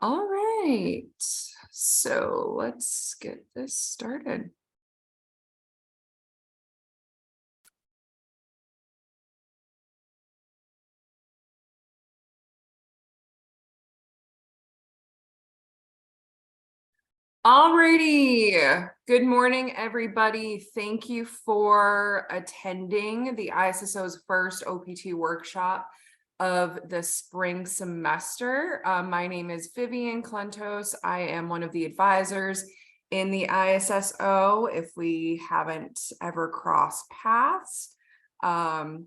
All right, so let's get this started. Alrighty, good morning, everybody. Thank you for attending the ISSO's first OPT workshop of the spring semester. My name is Vivian Clentos. I am one of the advisors in the ISSO, if we haven't ever crossed paths. I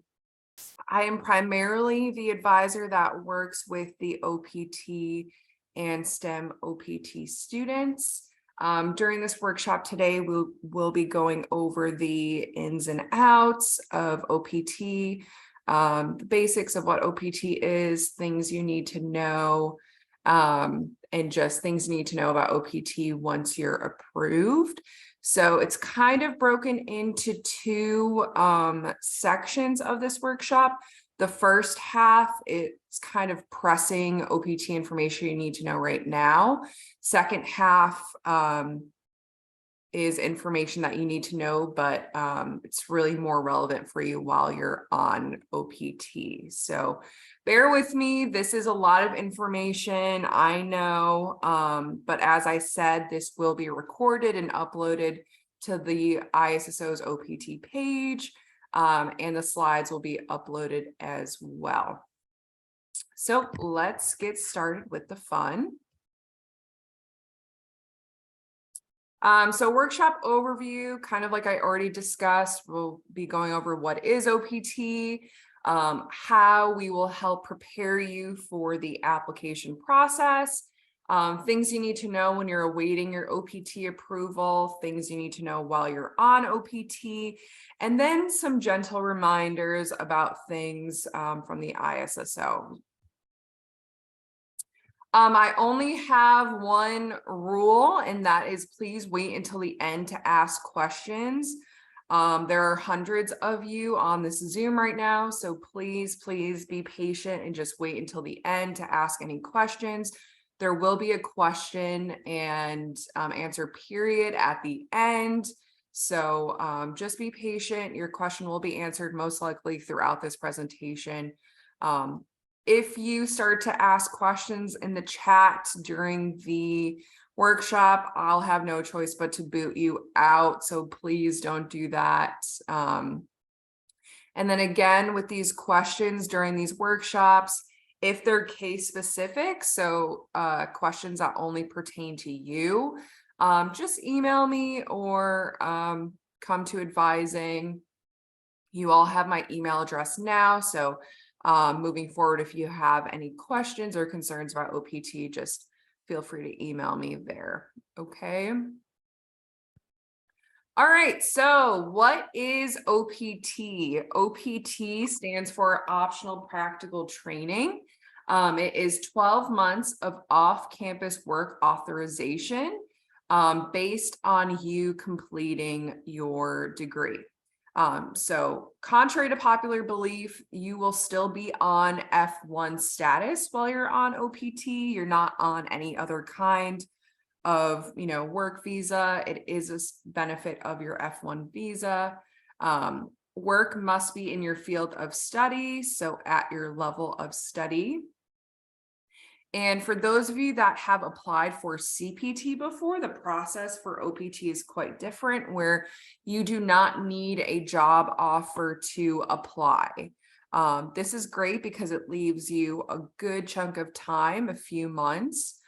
am primarily the advisor that works with the OPT and STEM OPT students. During this workshop today, we'll be going over the ins and outs of OPT, the basics of what OPT is, things you need to know, and just things you need to know about OPT once you're approved. So it's kind of broken into two sections of this workshop. The first half, it's kind of pressing OPT information you need to know right now. Second half is information that you need to know, but it's really more relevant for you while you're on OPT. So bear with me. This is a lot of information, I know, but as I said, this will be recorded and uploaded to the ISSO's OPT page, and the slides will be uploaded as well. So let's get started with the fun. So workshop overview, kind of like I already discussed, we'll be going over what is OPT, how we will help prepare you for the application process, things you need to know when you're awaiting your OPT approval, things you need to know while you're on OPT, and then some gentle reminders about things from the ISSO. I only have one rule, and that is please wait until the end to ask questions. There are hundreds of you on this Zoom right now, so please be patient and just wait until the end to ask any questions. There will be a question and answer period at the end. So just be patient. Your question will be answered most likely throughout this presentation. If you start to ask questions in the chat during the workshop, I'll have no choice but to boot you out. So please don't do that. And then again, with these questions during these workshops, if they're case specific, so questions that only pertain to you, just email me or come to advising. You all have my email address now. So moving forward, if you have any questions or concerns about OPT, just feel free to email me there. Okay. All right. So what is OPT? OPT stands for Optional Practical Training. It is 12 months of off-campus work authorization based on you completing your degree. So contrary to popular belief, you will still be on F1 status while you're on OPT. You're not on any other kind of, work visa. It is a benefit of your F1 visa. Work must be in your field of study, so at your level of study. And for those of you that have applied for CPT before, the process for OPT is quite different, where you do not need a job offer to apply. This is great because it leaves you a good chunk of time, a few months,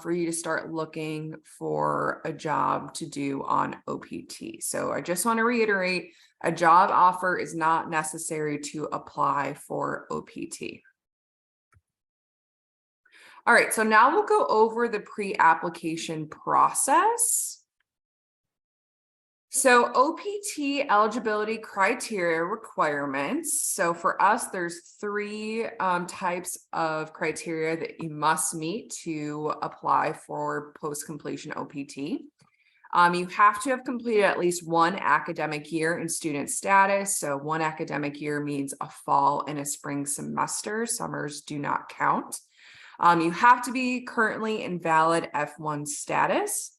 for you to start looking for a job to do on OPT. So I just want to reiterate, a job offer is not necessary to apply for OPT. All right, so now we'll go over the pre-application process. So OPT eligibility criteria requirements. So for us, there's three types of criteria that you must meet to apply for post-completion OPT. You have to have completed at least one academic year in student status. So one academic year means a fall and a spring semester. Summers do not count. You have to be currently in valid F1 status,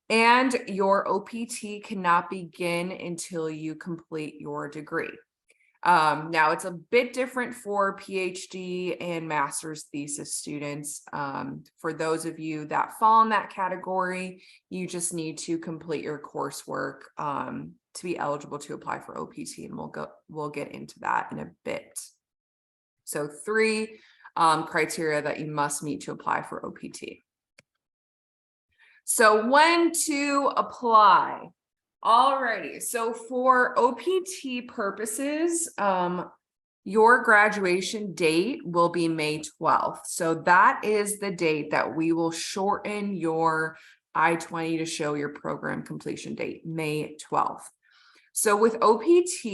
and your OPT cannot begin until you complete your degree. Now it's a bit different for PhD and master's thesis students. For those of you that fall in that category, you just need to complete your coursework to be eligible to apply for OPT, and we'll get into that in a bit. So 3 criteria that you must meet to apply for OPT. So when to apply? Alrighty, so for OPT purposes, your graduation date will be May 12th. So that is the date that we will shorten your I-20 to show your program completion date, May 12th. So with OPT,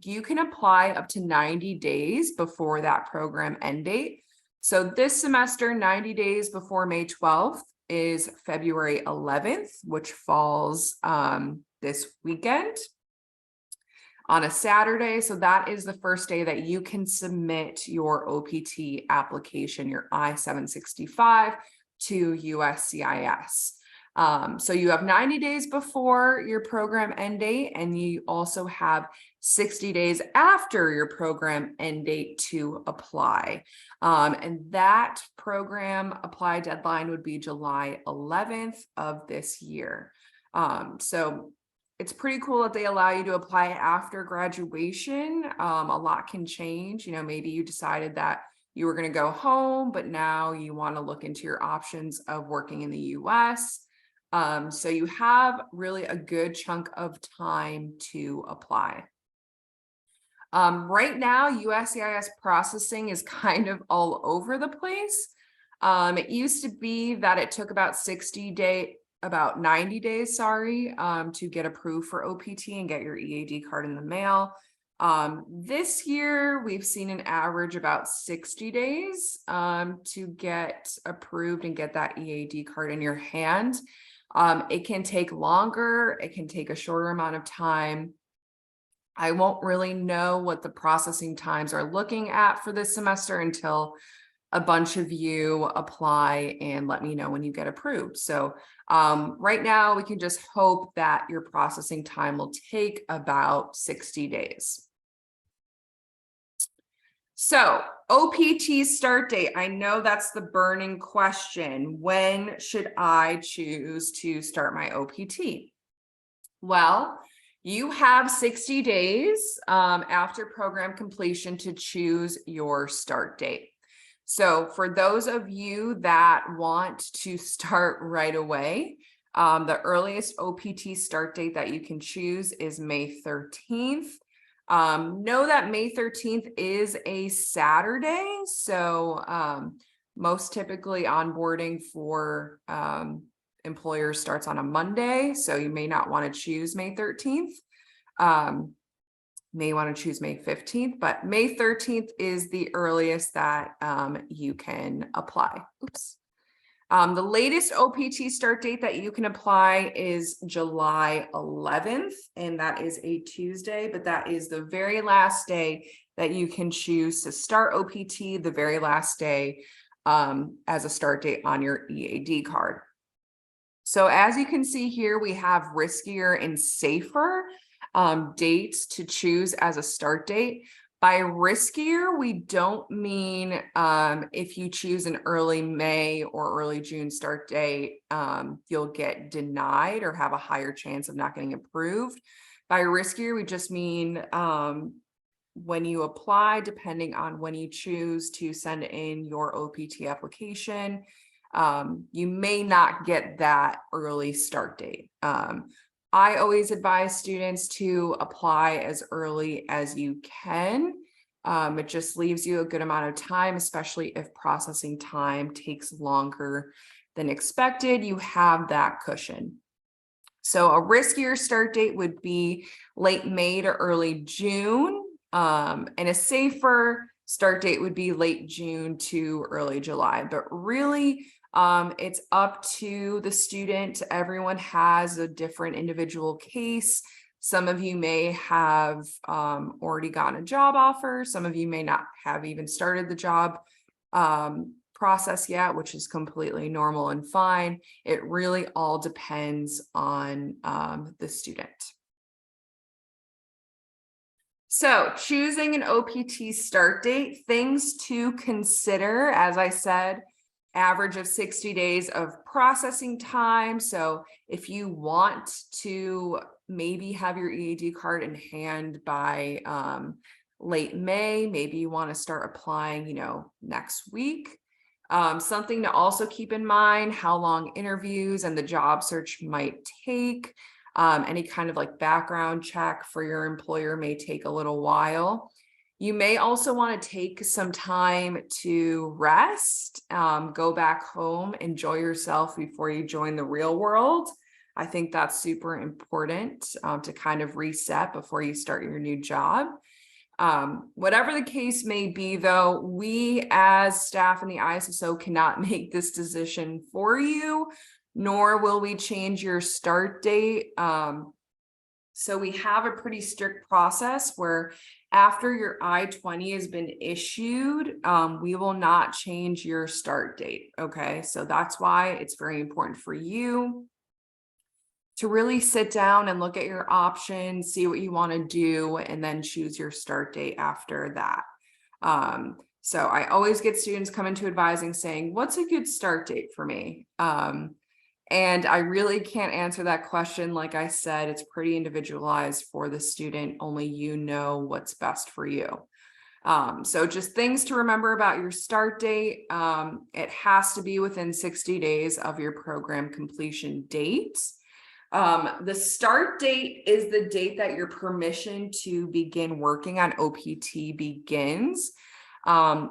you can apply up to 90 days before that program end date. So this semester, 90 days before May 12th, is February 11th, which falls this weekend on a Saturday. So that is the first day that you can submit your OPT application, your I-765 to USCIS. So you have 90 days before your program end date, and you also have 60 days after your program end date to apply. And that program apply deadline would be July 11th of this year. So it's pretty cool that they allow you to apply after graduation. A lot can change. You know, maybe you decided that you were going to go home, but now you want to look into your options of working in the US. So you have really a good chunk of time to apply. Right now, USCIS processing is kind of all over the place. It used to be that it took about 90 days, to get approved for OPT and get your EAD card in the mail. This year, we've seen an average about 60 days to get approved and get that EAD card in your hand. It can take longer, it can take a shorter amount of time. I won't really know what the processing times are looking at for this semester until a bunch of you apply and let me know when you get approved. So right now we can just hope that your processing time will take about 60 days. So OPT start date, I know that's the burning question. When should I choose to start my OPT? Well, you have 60 days after program completion to choose your start date. So for those of you that want to start right away, the earliest OPT start date that you can choose is May 13th. Know that May 13th is a Saturday. So most typically onboarding for employers starts on a Monday. So you may not want to choose May 13th. May want to choose May 15th, but May 13th is the earliest that you can apply. Oops. The latest OPT start date that you can apply is July 11th, and that is a Tuesday, but that is the very last day that you can choose to start OPT, the very last day as a start date on your EAD card. So as you can see here, we have riskier and safer dates to choose as a start date. By riskier, we don't mean if you choose an early May or early June start date, you'll get denied or have a higher chance of not getting approved. By riskier, we just mean when you apply, depending on when you choose to send in your OPT application, you may not get that early start date. I always advise students to apply as early as you can. It just leaves you a good amount of time, especially if processing time takes longer than expected. You have that cushion. So a riskier start date would be late May to early June, and a safer start date would be late June to early July. But really, it's up to the student. Everyone has a different individual case. Some of you may have already gotten a job offer. Some of you may not have even started the job process yet, which is completely normal and fine. It really all depends on the student. So choosing an OPT start date, things to consider, as I said, average of 60 days of processing time. So if you want to maybe have your EAD card in hand by late May, maybe you want to start applying, next week. Something to also keep in mind, how long interviews and the job search might take. Any kind of like background check for your employer may take a little while. You may also want to take some time to rest, go back home, enjoy yourself before you join the real world. I think that's super important to kind of reset before you start your new job. Whatever the case may be, though, we as staff in the ISSO cannot make this decision for you, nor will we change your start date. So we have a pretty strict process where after your I-20 has been issued, we will not change your start date. Okay, so that's why it's very important for you to really sit down and look at your options, see what you want to do, and then choose your start date after that. So I always get students come into advising saying, what's a good start date for me? And I really can't answer that question. Like I said, it's pretty individualized for the student. Only you know what's best for you. So just things to remember about your start date. It has to be within 60 days of your program completion date. The start date is the date that your permission to begin working on OPT begins.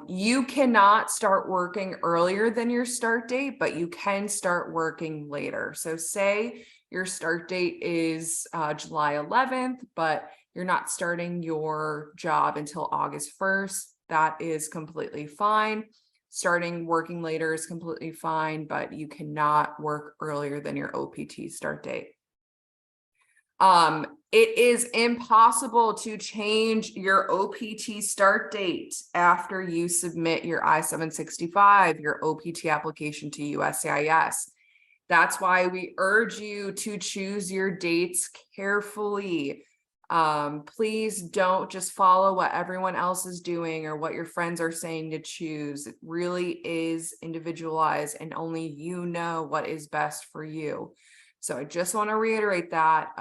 You cannot start working earlier than your start date, but you can start working later. So say your start date is July 11th, but you're not starting your job until August 1st. That is completely fine. Starting working later is completely fine, but you cannot work earlier than your OPT start date. It is impossible to change your OPT start date after you submit your I-765, your OPT application to USCIS. That's why we urge you to choose your dates carefully. Please don't just follow what everyone else is doing or what your friends are saying to choose. It really is individualized and only you know what is best for you. So I just want to reiterate that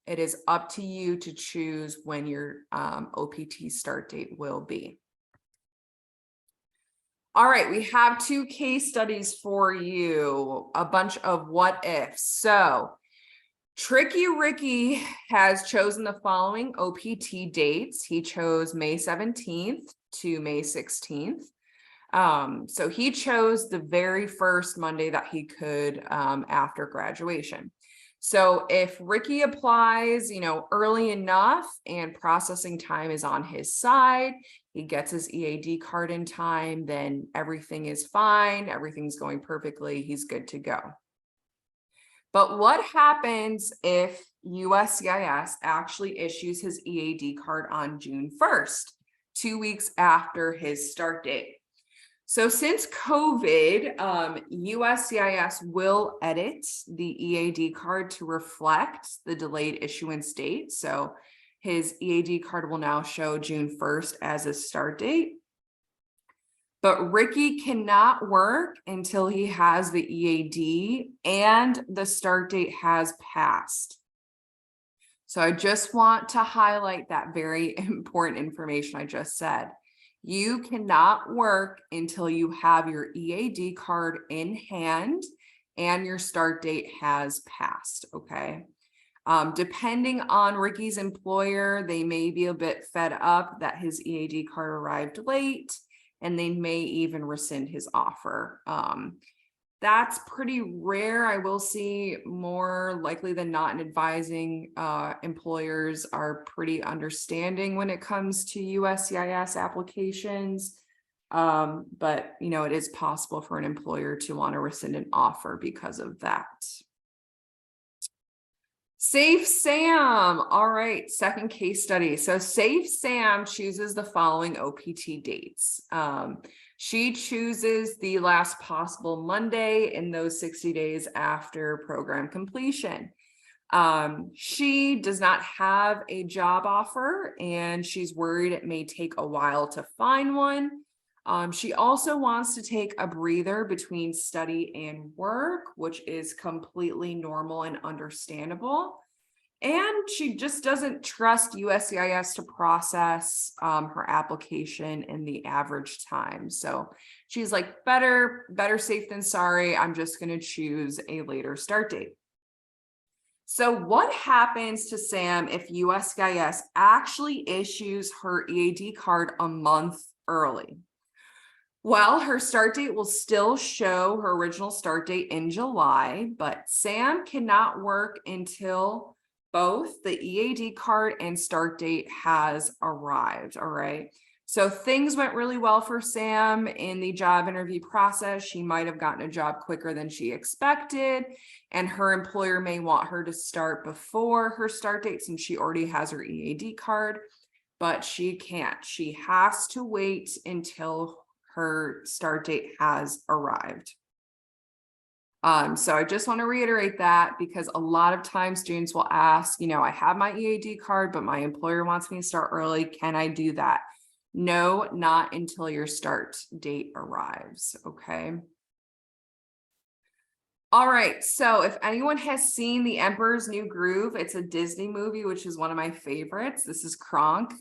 it is up to you to choose when your OPT start date will be. All right, we have 2 case studies for you, a bunch of what ifs. So Tricky Ricky has chosen the following OPT dates. He chose May 17th to May 16th. So he chose the very first Monday that he could after graduation. So if Ricky applies, early enough and processing time is on his side, he gets his EAD card in time, then everything is fine. Everything's going perfectly. He's good to go. But what happens if USCIS actually issues his EAD card on June 1st, 2 weeks after his start date? So since COVID, USCIS will edit the EAD card to reflect the delayed issuance date. So his EAD card will now show June 1st as a start date. But Ricky cannot work until he has the EAD and the start date has passed. So I just want to highlight that very important information I just said. You cannot work until you have your EAD card in hand and your start date has passed, okay? Depending on Ricky's employer, they may be a bit fed up that his EAD card arrived late, and they may even rescind his offer. That's pretty rare. I will see more likely than not in advising. Employers are pretty understanding when it comes to USCIS applications. But it is possible for an employer to want to rescind an offer because of that. Safe Sam. All right, second case study. So Safe Sam chooses the following OPT dates. She chooses the last possible Monday in those 60 days after program completion. She does not have a job offer and she's worried it may take a while to find one. She also wants to take a breather between study and work, which is completely normal and understandable. And she just doesn't trust USCIS to process her application in the average time. So she's like, better safe than sorry. I'm just going to choose a later start date. So what happens to Sam if USCIS actually issues her EAD card a month early? Well, her start date will still show her original start date in July, but Sam cannot work until both the EAD card and start date has arrived. All right. So things went really well for Sam in the job interview process. She might have gotten a job quicker than she expected, and her employer may want her to start before her start date since she already has her EAD card, but she can't. She has to wait until her start date has arrived. So I just want to reiterate that because a lot of times students will ask, I have my EAD card, but my employer wants me to start early. Can I do that? No, not until your start date arrives. Okay. All right. So if anyone has seen The Emperor's New Groove, it's a Disney movie, which is one of my favorites. This is Kronk.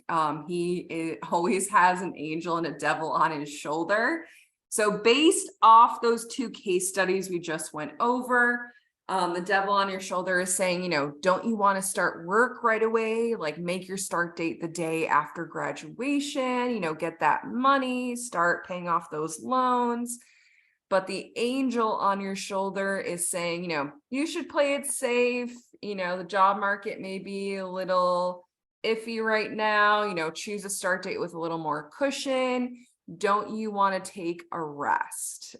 He always has an angel and a devil on his shoulder. So based off those two case studies we just went over, the devil on your shoulder is saying, don't you want to start work right away? Like make your start date the day after graduation, get that money, start paying off those loans. But the angel on your shoulder is saying, you should play it safe. The job market may be a little iffy right now, choose a start date with a little more cushion. Don't you want to take a rest?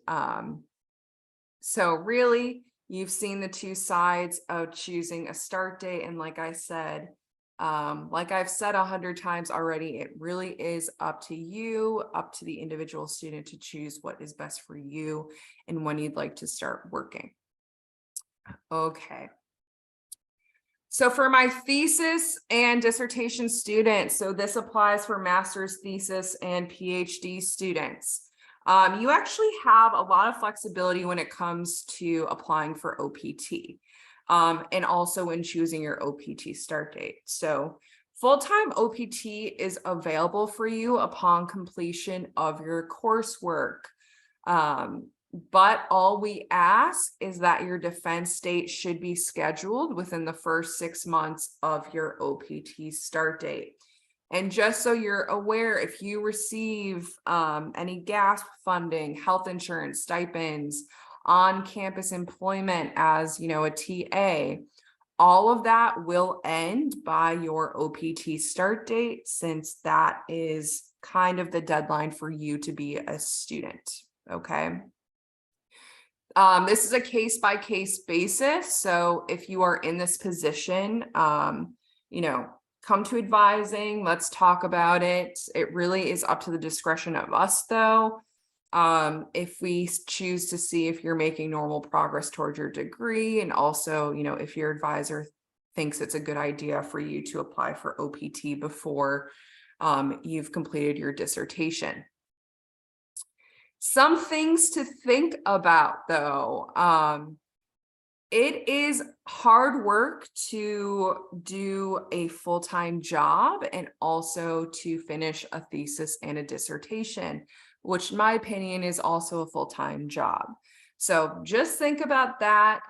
So really, you've seen the two sides of choosing a start date. And like I said, like I've said 100 times already, it really is up to you, up to the individual student to choose what is best for you and when you'd like to start working. Okay. So for my thesis and dissertation students, so this applies for master's thesis and PhD students. You actually have a lot of flexibility when it comes to applying for OPT. And also when choosing your OPT start date. So full-time OPT is available for you upon completion of your coursework. But all we ask is that your defense date should be scheduled within the first 6 months of your OPT start date. And just so you're aware, if you receive any GASP funding, health insurance, stipends, on-campus employment as, a TA, all of that will end by your OPT start date, since that is kind of the deadline for you to be a student. Okay. This is a case-by-case basis. So if you are in this position, come to advising, let's talk about it. It really is up to the discretion of us though. If we choose to see if you're making normal progress towards your degree, and also, if your advisor thinks it's a good idea for you to apply for OPT before you've completed your dissertation. Some things to think about though. It is hard work to do a full-time job and also to finish a thesis and a dissertation, which in my opinion is also a full-time job. So just think about that.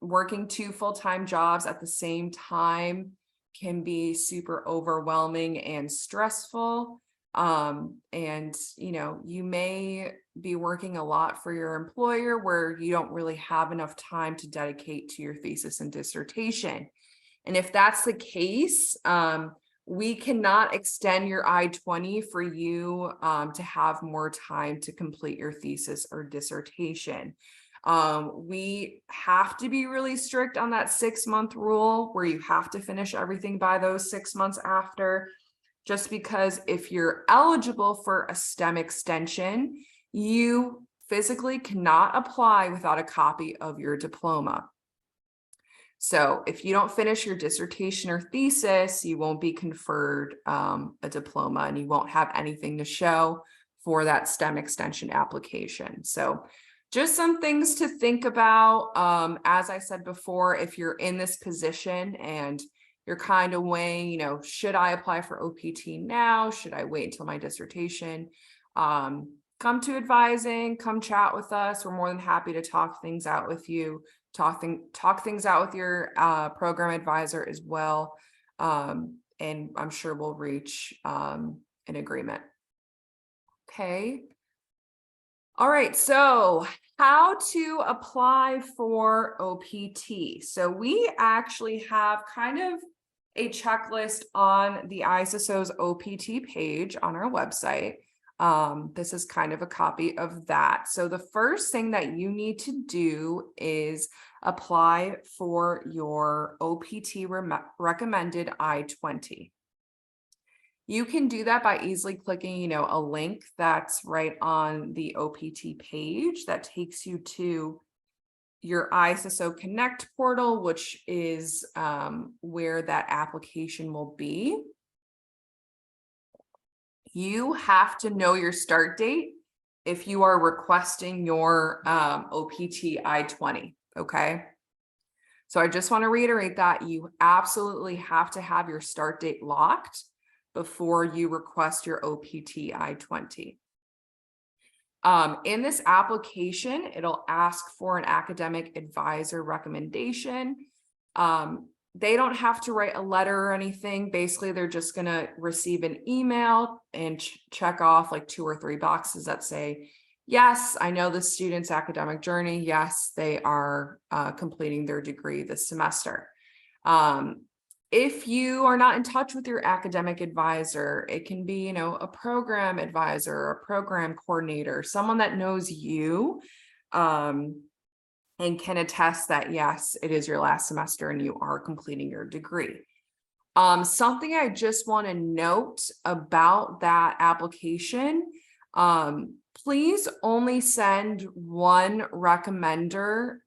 Working 2 full-time jobs at the same time can be super overwhelming and stressful. And you may be working a lot for your employer where you don't really have enough time to dedicate to your thesis and dissertation. And if that's the case, we cannot extend your I-20 for you to have more time to complete your thesis or dissertation. We have to be really strict on that 6-month rule where you have to finish everything by those 6 months after, just because if you're eligible for a STEM extension, you physically cannot apply without a copy of your diploma. So if you don't finish your dissertation or thesis, you won't be conferred a diploma, and you won't have anything to show for that STEM extension application. So just some things to think about. As I said before, if you're in this position and you're kind of weighing, should I apply for OPT now? Should I wait until my dissertation? Come to advising, come chat with us. We're more than happy to talk things out with you, talk things out with your program advisor as well. And I'm sure we'll reach an agreement. Okay. All right, so how to apply for OPT. So we actually have kind of a checklist on the ISSO's OPT page on our website. This is kind of a copy of that. So the first thing that you need to do is apply for your OPT recommended I-20. You can do that by easily clicking, a link that's right on the OPT page that takes you to your ISSO Connect portal, which is where that application will be. You have to know your start date if you are requesting your OPT I-20, okay? So I just want to reiterate that you absolutely have to have your start date locked before you request your OPT I-20. In this application, it'll ask for an academic advisor recommendation. They don't have to write a letter or anything. Basically, they're just going to receive an email and check off like 2 or 3 boxes that say, yes, I know the student's academic journey. Yes, they are completing their degree this semester. If you are not in touch with your academic advisor, it can be, a program advisor, a program coordinator, someone that knows you and can attest that, yes, it is your last semester and you are completing your degree. Something I just want to note about that application, please only send one recommender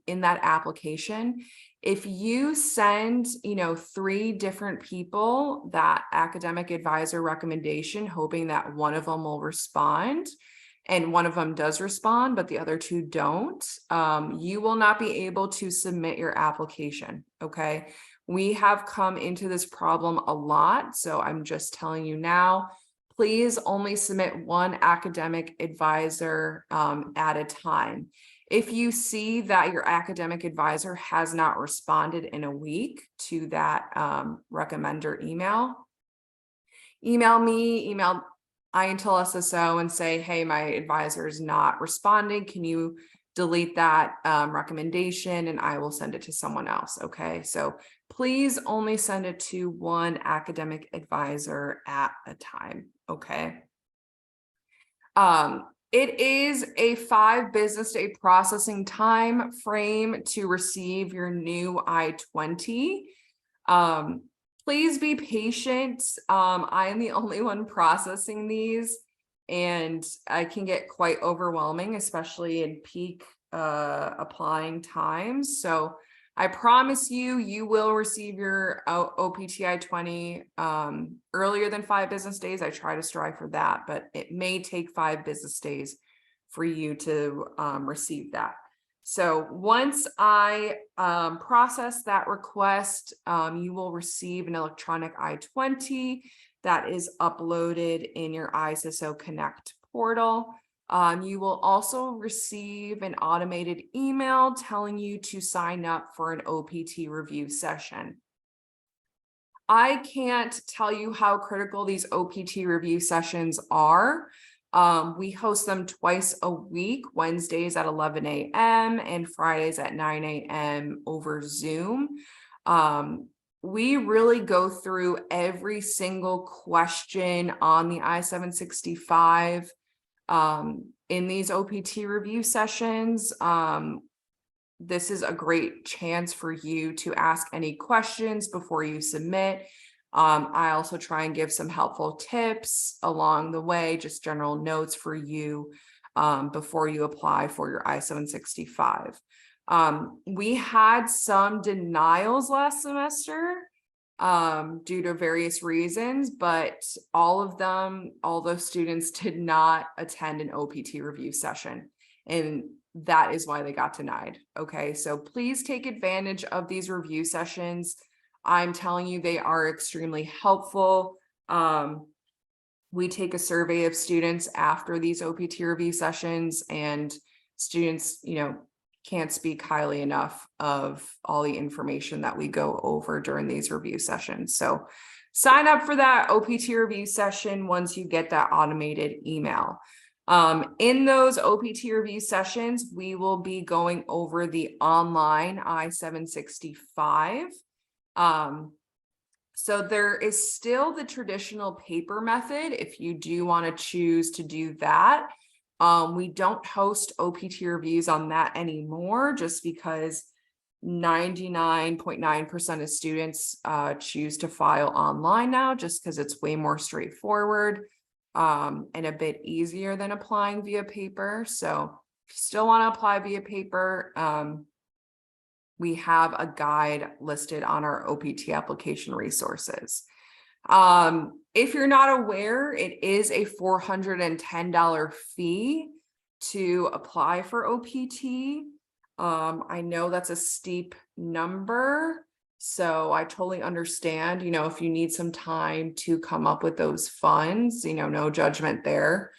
in that application. If you send, 3 different people that academic advisor recommendation, hoping that one of them will respond, and one of them does respond, but the other 2 don't, you will not be able to submit your application, okay? We have come into this problem a lot, so I'm just telling you now, please only submit one academic advisor at a time. If you see that your academic advisor has not responded in a week to that recommender email me, email INTIL SSO and say, hey, my advisor is not responding. Can you delete that recommendation and I will send it to someone else, okay? So please only send it to one academic advisor at a time, okay? It is a 5 business day processing time frame to receive your new I-20. Please be patient. I am the only one processing these, and I can get quite overwhelming, especially in peak applying times. So I promise you, you will receive your OPT I-20 earlier than 5 business days. I try to strive for that, but it may take 5 business days for you to receive that. So once I process that request, you will receive an electronic I-20 that is uploaded in your ISSO Connect portal. You will also receive an automated email telling you to sign up for an OPT review session. I can't tell you how critical these OPT review sessions are. We host them twice a week, Wednesdays at 11 a.m. and Fridays at 9 a.m. over Zoom. We really go through every single question on the I-765 In these OPT review sessions, this is a great chance for you to ask any questions before you submit. I also try and give some helpful tips along the way, just general notes for you before you apply for your I-765. We had some denials last semester due to various reasons, but all those students did not attend an OPT review session, and that is why they got denied. Okay, so please take advantage of these review sessions. I'm telling you, they are extremely helpful. We take a survey of students after these OPT review sessions, and students, can't speak highly enough of all the information that we go over during these review sessions. So sign up for that OPT review session once you get that automated email. In those OPT review sessions, we will be going over the online I-765. So there is still the traditional paper method if you do want to choose to do that. We don't host OPT reviews on that anymore, just because 99.9% of students choose to file online now, just because it's way more straightforward and a bit easier than applying via paper. So if you still want to apply via paper, we have a guide listed on our OPT application resources. If you're not aware, it is a $410 fee to apply for OPT. I know that's a steep number, so I totally understand, if you need some time to come up with those funds, no judgment there.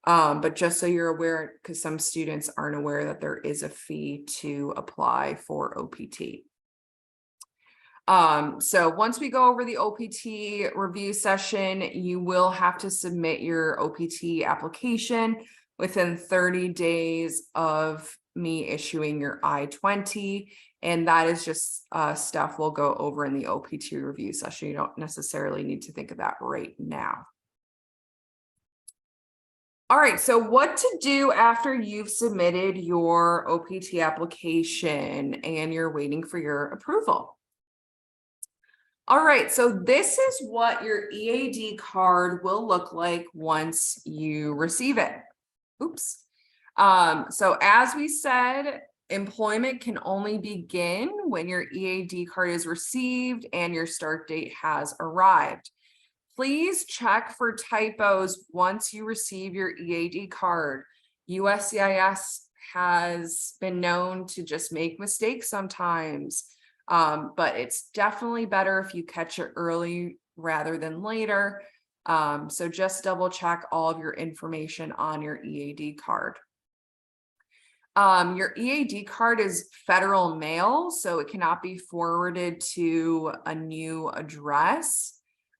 But just so you're aware, because some students aren't aware that there is a fee to apply for OPT. So once we go over the OPT review session, you will have to submit your OPT application within 30 days of me issuing your I-20. And that is just stuff we'll go over in the OPT review session. You don't necessarily need to think of that right now. All right, so what to do after you've submitted your OPT application and you're waiting for your approval. All right, so this is what your EAD card will look like once you receive it. Oops. So as we said, employment can only begin when your EAD card is received and your start date has arrived. Please check for typos once you receive your EAD card. USCIS has been known to just make mistakes sometimes. But it's definitely better if you catch it early rather than later. So just double check all of your information on your EAD card. Your EAD card is federal mail, so it cannot be forwarded to a new address.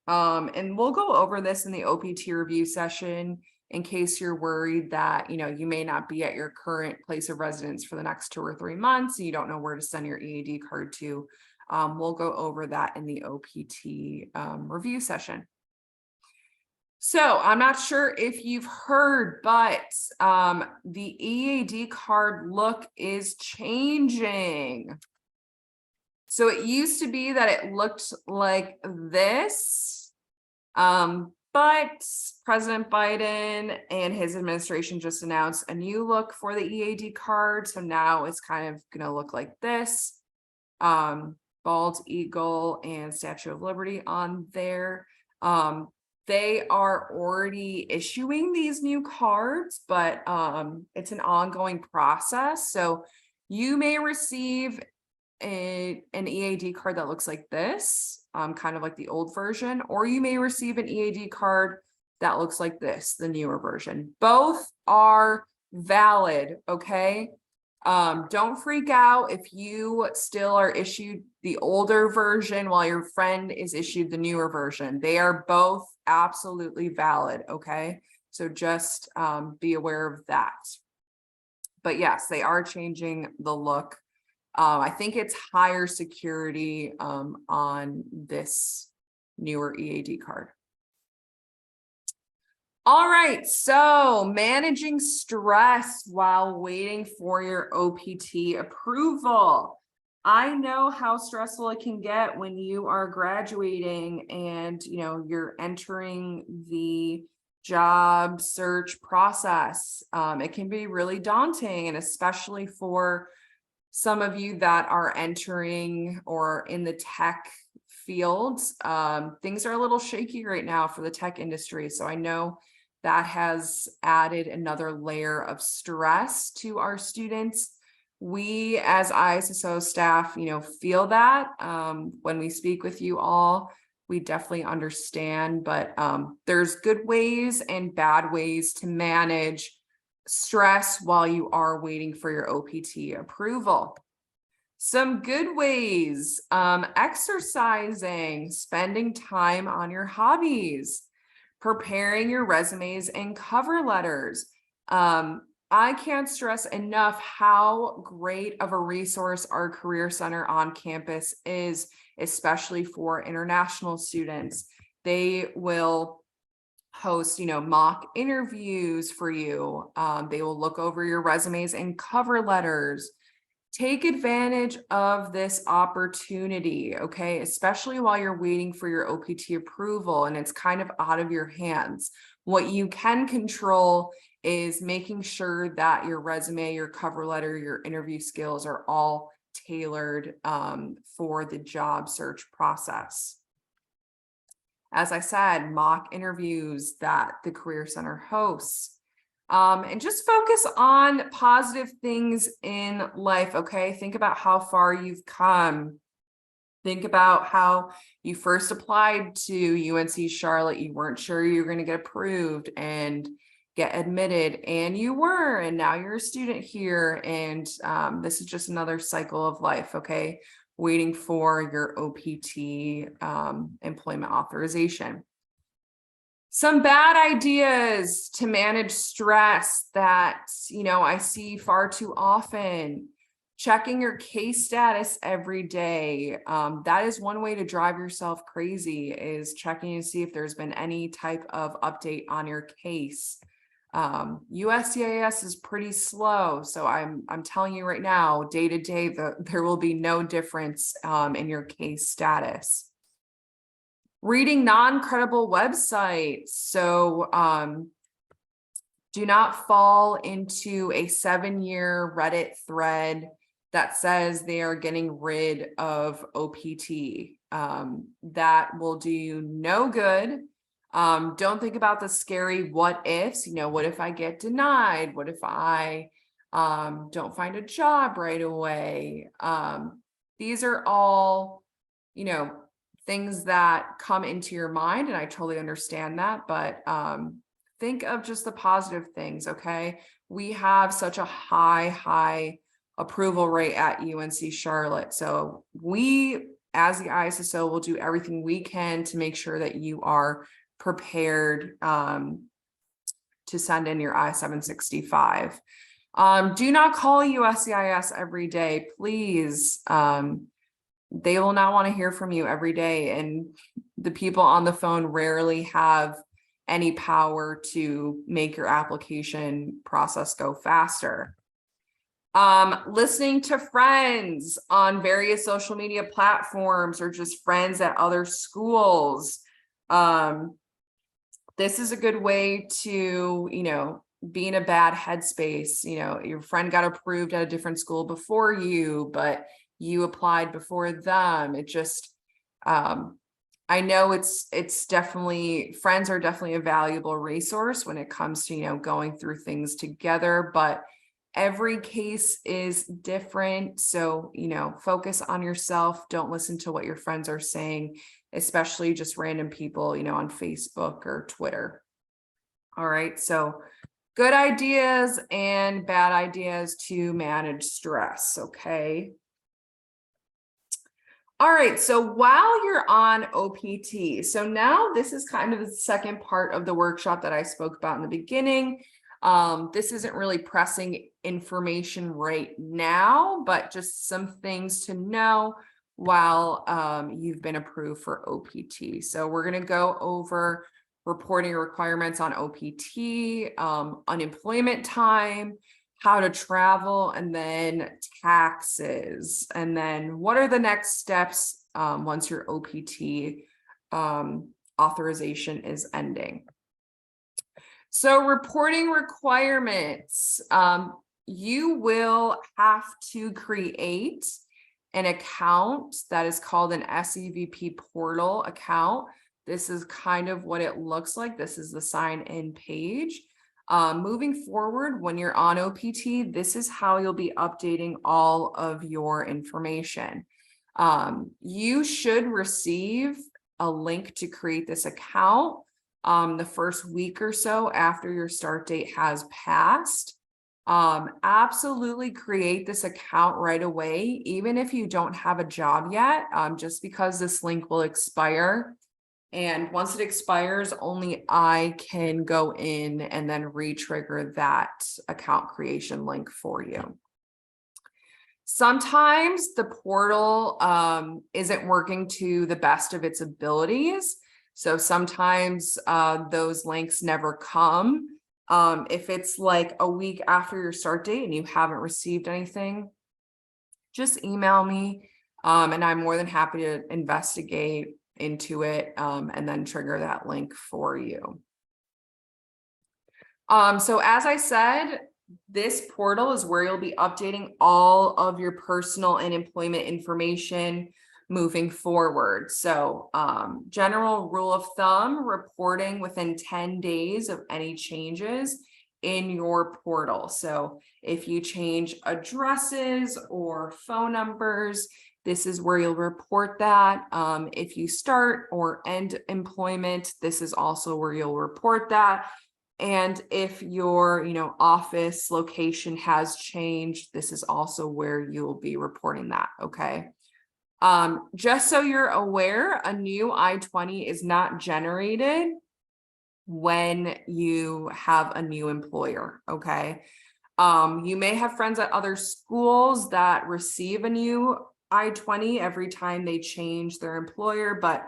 And we'll go over this in the OPT review session in case you're worried that, you may not be at your current place of residence for the next 2 or 3 months and you don't know where to send your EAD card to. We'll go over that in the OPT review session. So I'm not sure if you've heard, but the EAD card look is changing. So it used to be that it looked like this, but President Biden and his administration just announced a new look for the EAD card. So now it's kind of going to look like this, bald eagle and Statue of Liberty on there. They are already issuing these new cards, but it's an ongoing process. So you may receive an EAD card that looks like this, kind of like the old version, or you may receive an EAD card that looks like this, the newer version. Both are valid, okay? Don't freak out if you still are issued the older version while your friend is issued the newer version. They are both absolutely valid, okay? So just be aware of that. But yes, they are changing the look. I think it's higher security on this newer EAD card. All right, so managing stress while waiting for your OPT approval. I know how stressful it can get when you are graduating and you're entering the job search process. It can be really daunting, and especially for some of you that are entering or in the tech fields, things are a little shaky right now for the tech industry. So I know that has added another layer of stress to our students. We as ISSO staff, feel that when we speak with you all, we definitely understand, but there's good ways and bad ways to manage stress while you are waiting for your OPT approval. Some good ways, exercising, spending time on your hobbies, preparing your resumes and cover letters. I can't stress enough how great of a resource our Career Center on campus is, especially for international students. They will host, mock interviews for you. They will look over your resumes and cover letters. Take advantage of this opportunity, okay? Especially while you're waiting for your OPT approval and it's kind of out of your hands. What you can control is making sure that your resume, your cover letter, your interview skills are all tailored for the job search process. As I said, mock interviews that the Career Center hosts. And just focus on positive things in life, okay? Think about how far you've come. Think about how you first applied to UNC Charlotte. You weren't sure you were going to get approved and get admitted, and you were, and now you're a student here. And this is just another cycle of life, okay? Waiting for your OPT employment authorization. Some bad ideas to manage stress that, I see far too often. Checking your case status every day. That is one way to drive yourself crazy, is checking to see if there's been any type of update on your case. USCIS is pretty slow. So I'm telling you right now, day to day, there will be no difference in your case status. Reading non-credible websites. So do not fall into a 7-year Reddit thread that says they are getting rid of OPT. That will do you no good. Don't think about the scary what ifs. What if I get denied? What if I don't find a job right away? These are all, things that come into your mind, and I totally understand that, but think of just the positive things, okay? We have such a high approval rate at UNC Charlotte. So we, as the ISSO, will do everything we can to make sure that you are prepared to send in your I-765. Do not call USCIS every day, please. They will not want to hear from you every day, and the people on the phone rarely have any power to make your application process go faster. Listening to friends on various social media platforms or just friends at other schools. This is a good way to, be in a bad headspace. Your friend got approved at a different school before you, but you applied before them. It just, I know it's definitely, friends are definitely a valuable resource when it comes to, going through things together, but every case is different. So, focus on yourself. Don't listen to what your friends are saying, especially just random people, on Facebook or Twitter. All right. So good ideas and bad ideas to manage stress. Okay. All right, so while you're on OPT, so now this is kind of the second part of the workshop that I spoke about in the beginning. This isn't really pressing information right now, but just some things to know while you've been approved for OPT. So we're going to go over reporting requirements on OPT, unemployment time, how to travel, and then taxes. And then what are the next steps once your OPT authorization is ending? So reporting requirements, you will have to create an account that is called an SEVP portal account. This is kind of what it looks like. This is the sign in page. Moving forward, when you're on OPT, this is how you'll be updating all of your information. You should receive a link to create this account the first week or so after your start date has passed. Absolutely create this account right away, even if you don't have a job yet, just because this link will expire. And once it expires, only I can go in and then re-trigger that account creation link for you. Sometimes the portal isn't working to the best of its abilities. So sometimes those links never come. If it's like a week after your start date and you haven't received anything, just email me and I'm more than happy to investigate into it and then trigger that link for you. So as I said, this portal is where you'll be updating all of your personal and employment information moving forward. So general rule of thumb, reporting within 10 days of any changes in your portal. So if you change addresses or phone numbers, this is where you'll report that. If you start or end employment, this is also where you'll report that. And if your, office location has changed, this is also where you'll be reporting that, okay? Just so you're aware, a new I-20 is not generated when you have a new employer, okay? You may have friends at other schools that receive a new I-20 every time they change their employer, but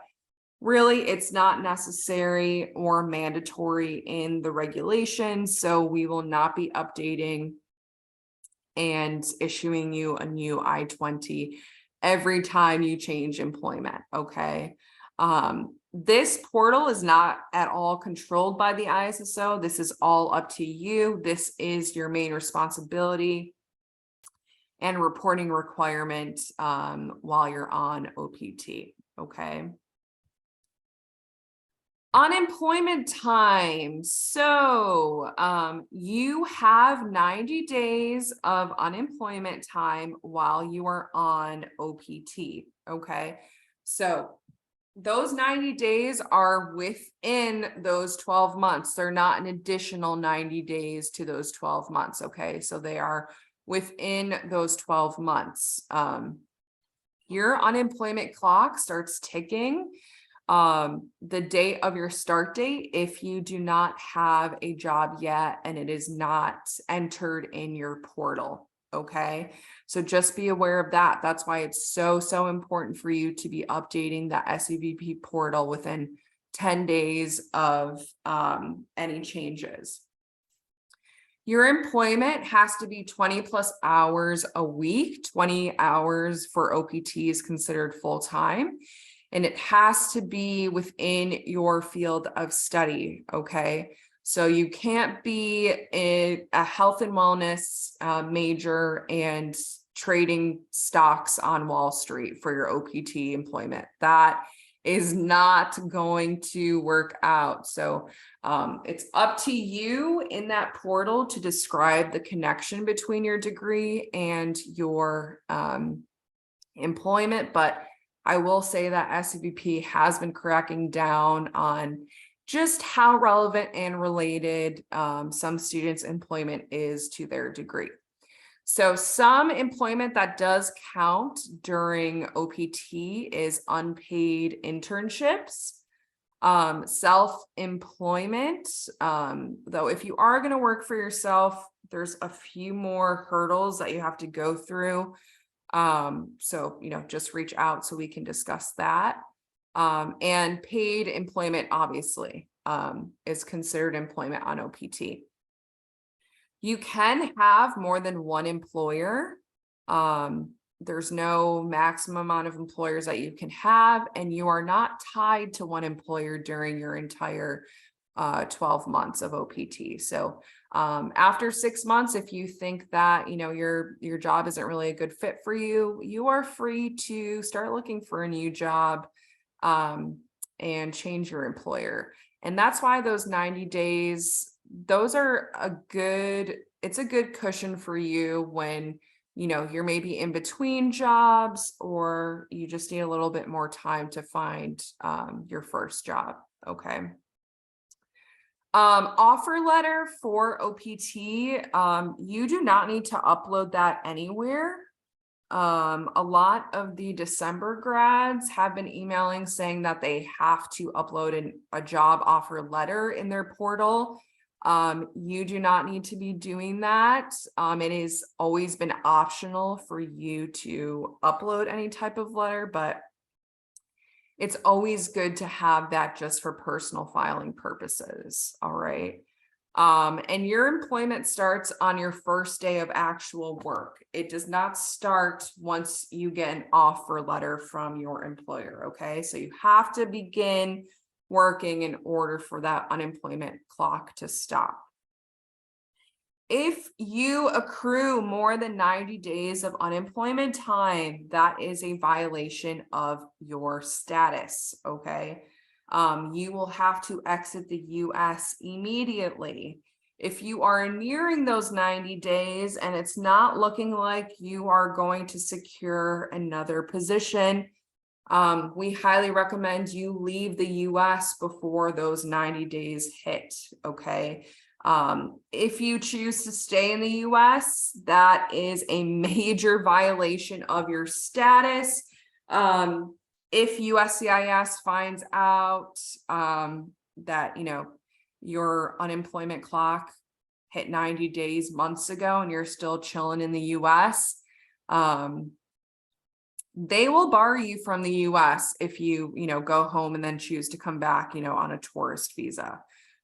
really it's not necessary or mandatory in the regulations. So we will not be updating and issuing you a new I-20 every time you change employment, okay? This portal is not at all controlled by the ISSO. This is all up to you. This is your main responsibility and reporting requirement while you're on OPT, okay? Unemployment time. So you have 90 days of unemployment time while you are on OPT, okay? So those 90 days are within those 12 months. They're not an additional 90 days to those 12 months, okay? So they are within those 12 months. Your unemployment clock starts ticking the date of your start date if you do not have a job yet and it is not entered in your portal, okay? So just be aware of that. That's why it's so important for you to be updating the SEVP portal within 10 days of any changes. Your employment has to be 20 plus hours a week. 20 hours for OPT is considered full-time. And it has to be within your field of study, okay? So you can't be a health and wellness major and trading stocks on Wall Street for your OPT employment. That is not going to work out. So it's up to you in that portal to describe the connection between your degree and your employment, but I will say that SEVP has been cracking down on just how relevant and related some students' employment is to their degree. So some employment that does count during OPT is unpaid internships, self-employment, though if you are going to work for yourself, there's a few more hurdles that you have to go through. So, just reach out so we can discuss that. And paid employment, obviously. is considered employment on OPT. You can have more than one employer. There's no maximum amount of employers that you can have, and you are not tied to one employer during your entire 12 months of OPT. So after 6 months, if you think that, you know, your job isn't really a good fit for you, you are free to start looking for a new job and change your employer. And that's why those 90 days, those are it's a good cushion for you when, you know, you're maybe in between jobs or you just need a little bit more time to find your first job. Okay. Offer letter for OPT, you do not need to upload that anywhere. A lot of the December grads have been emailing saying that they have to upload a job offer letter in their portal. You do not need to be doing that. It has always been optional for you to upload any type of letter, but it's always good to have that just for personal filing purposes. All right. And your employment starts on your first day of actual work. It does not start once you get an offer letter from your employer. Okay. So you have to begin working in order for that unemployment clock to stop. If you accrue more than 90 days of unemployment time, that is a violation of your status, okay? You will have to exit the US immediately. If you are nearing those 90 days and it's not looking like you are going to secure another position, we highly recommend you leave the US before those 90 days hit, okay? If you choose to stay in the US, that is a major violation of your status. If USCIS finds out that, you know, your unemployment clock hit 90 days months ago and you're still chilling in the US, they will bar you from the US if you go home and then choose to come back, on a tourist visa.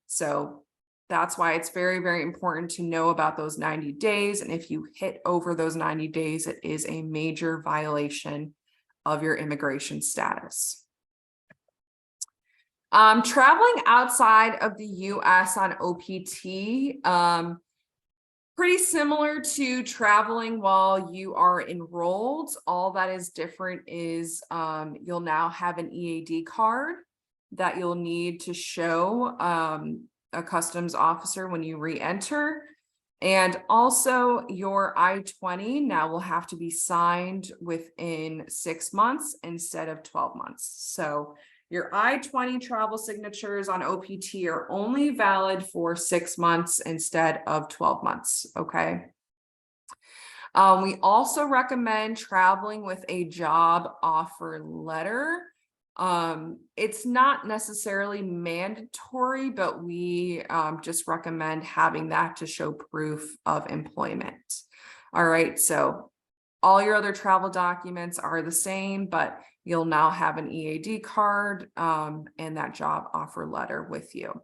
So that's why it's very, very important to know about those 90 days. And if you hit over those 90 days, it is a major violation of your immigration status. Traveling outside of the US on OPT, pretty similar to traveling while you are enrolled. All that is different is you'll now have an EAD card that you'll need to show a customs officer when you re-enter. And also your I-20 now will have to be signed within 6 months instead of 12 months. So your I-20 travel signatures on OPT are only valid for 6 months instead of 12 months, okay? We also recommend traveling with a job offer letter. It's not necessarily mandatory, but we just recommend having that to show proof of employment. All right, so all your other travel documents are the same, but you'll now have an EAD card and that job offer letter with you.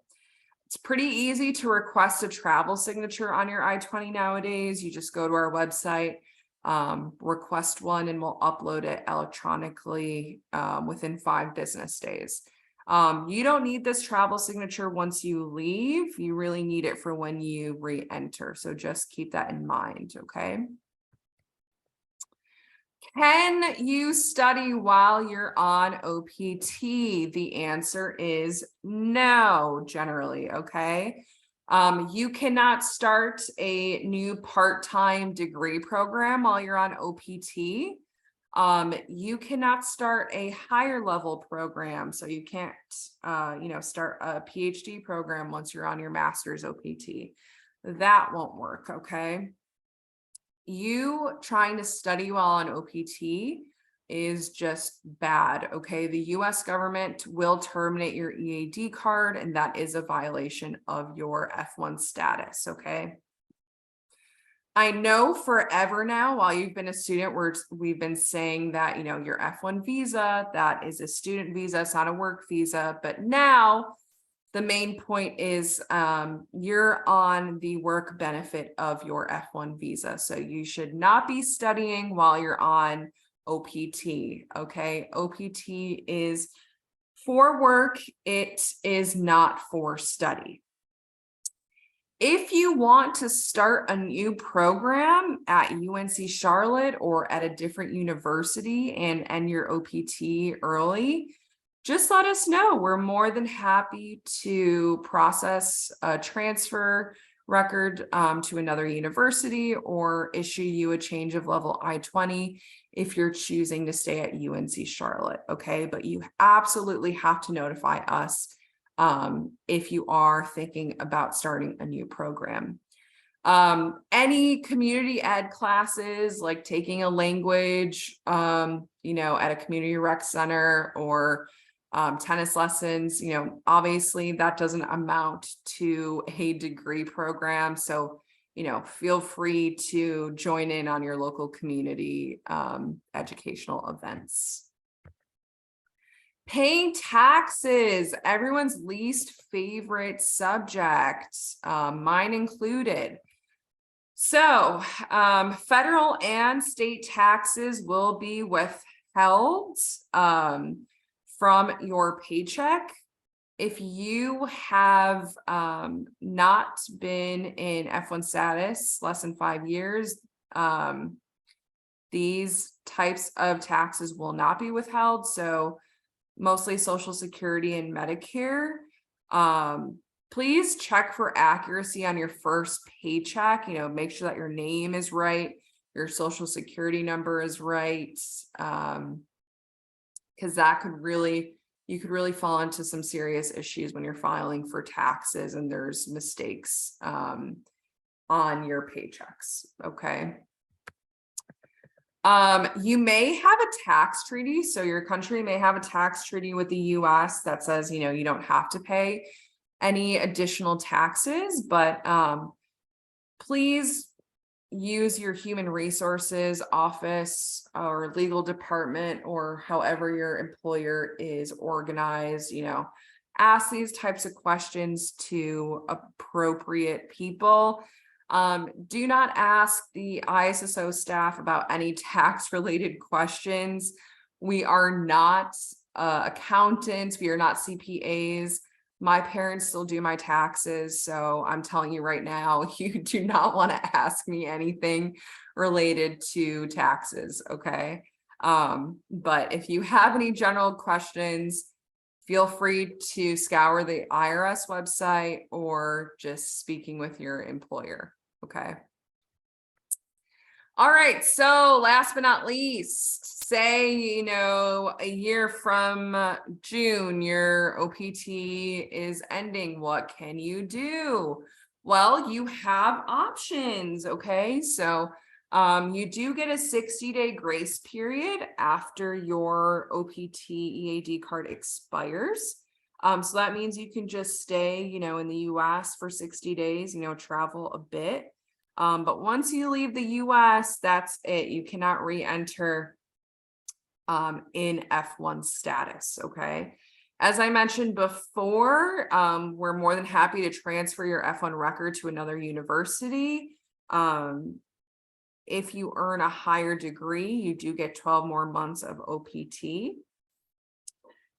It's pretty easy to request a travel signature on your I-20 nowadays. You just go to our website, request one, and we'll upload it electronically within 5 business days. You don't need this travel signature once you leave. You really need it for when you re-enter. So just keep that in mind, okay? Can you study while you're on OPT? The answer is no, generally, okay? You cannot start a new part-time degree program while you're on OPT. You cannot start a higher level program. So you can't, start a PhD program once you're on your master's OPT. That won't work, okay? You trying to study while on OPT is just bad, okay? The US government will terminate your EAD card, and that is a violation of your F1 status, okay? I know forever now, while you've been a student, we've been saying that, your F1 visa, that is a student visa, it's not a work visa, but now the main point is you're on the work benefit of your F1 visa. So you should not be studying while you're on OPT. Okay. OPT is for work, it is not for study. If you want to start a new program at UNC Charlotte or at a different university and end your OPT early, just let us know. We're more than happy to process a transfer record to another university or issue you a change of level I-20 if you're choosing to stay at UNC Charlotte, okay? But you absolutely have to notify us if you are thinking about starting a new program. Any community ed classes, like taking a language, you know, at a community rec center, or tennis lessons, you know, obviously that doesn't amount to a degree program. So, you know, feel free to join in on your local community educational events. Paying taxes, everyone's least favorite subject, mine included. So federal and state taxes will be withheld from your paycheck. If you have not been in F1 status less than 5 years, these types of taxes will not be withheld. So mostly Social Security and Medicare. Please check for accuracy on your first paycheck. You know, make sure that your name is right, your Social Security number is right, because that could really, you could really fall into some serious issues when you're filing for taxes and there's mistakes on your paychecks. Okay. You may have a tax treaty. So your country may have a tax treaty with the US that says, you know, you don't have to pay any additional taxes, but please use your human resources office or legal department, or however your employer is organized, you know, ask these types of questions to appropriate people. Do not ask the ISSO staff about any tax related questions. We are not accountants. We are not CPAs. My parents still do my taxes. So I'm telling you right now, you do not want to ask me anything related to taxes. Okay. But if you have any general questions, feel free to scour the IRS website or just speaking with your employer. Okay. All right. So last but not least, say, you know, a year from June, your OPT is ending. What can you do? Well, you have options. Okay. So you do get a 60-day grace period after your OPT EAD card expires. So that means you can just stay, you know, in the US for 60 days, you know, travel a bit. But once you leave the US, that's it. You cannot re-enter in F1 status, okay? As I mentioned before, we're more than happy to transfer your F1 record to another university. If you earn a higher degree, you do get 12 more months of OPT.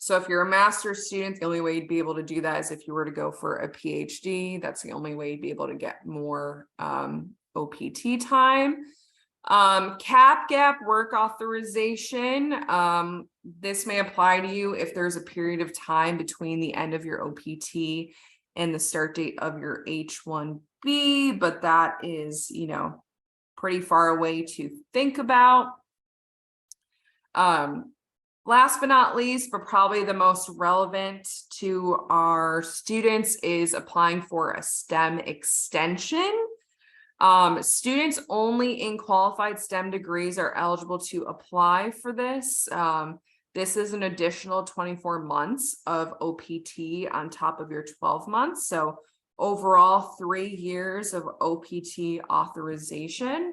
So if you're a master's student, the only way you'd be able to do that is if you were to go for a PhD. That's the only way you'd be able to get more OPT time. Cap-gap work authorization. This may apply to you if there's a period of time between the end of your OPT and the start date of your H-1B, but that is, you know, pretty far away to think about. Last but not least, but probably the most relevant to our students, is applying for a STEM extension. Students only in qualified STEM degrees are eligible to apply for this. This is an additional 24 months of OPT on top of your 12 months. So overall, 3 years of OPT authorization.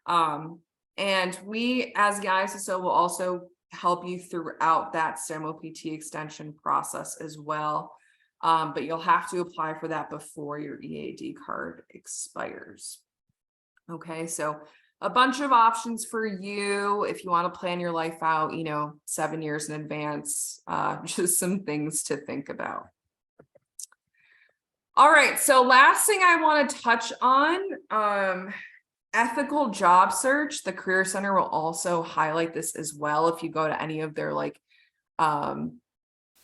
And we, as the ISSO, will also help you throughout that STEM OPT extension process as well. But you'll have to apply for that before your EAD card expires. Okay, so a bunch of options for you if you want to plan your life out, 7 years in advance, just some things to think about. All right, so last thing I want to touch on, ethical job search. The Career Center will also highlight this as well if you go to any of their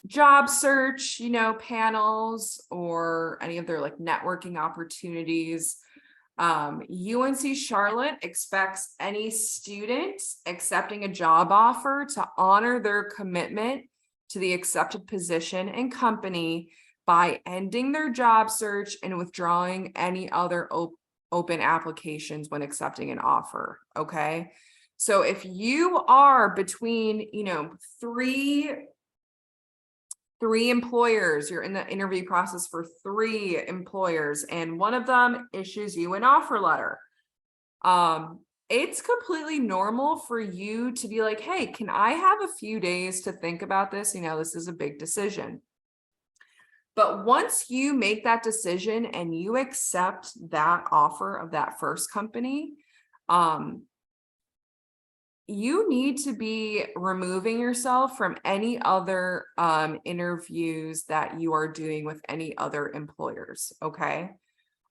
job search, panels, or any of their networking opportunities. UNC Charlotte expects any student accepting a job offer to honor their commitment to the accepted position and company by ending their job search and withdrawing any other open applications when accepting an offer. Okay. So if you are between, three employers, you're in the interview process for 3 employers, and one of them issues you an offer letter, it's completely normal for you to be like, hey, can I have a few days to think about this? This is a big decision. But once you make that decision and you accept that offer of that first company, you need to be removing yourself from any other interviews that you are doing with any other employers. Okay.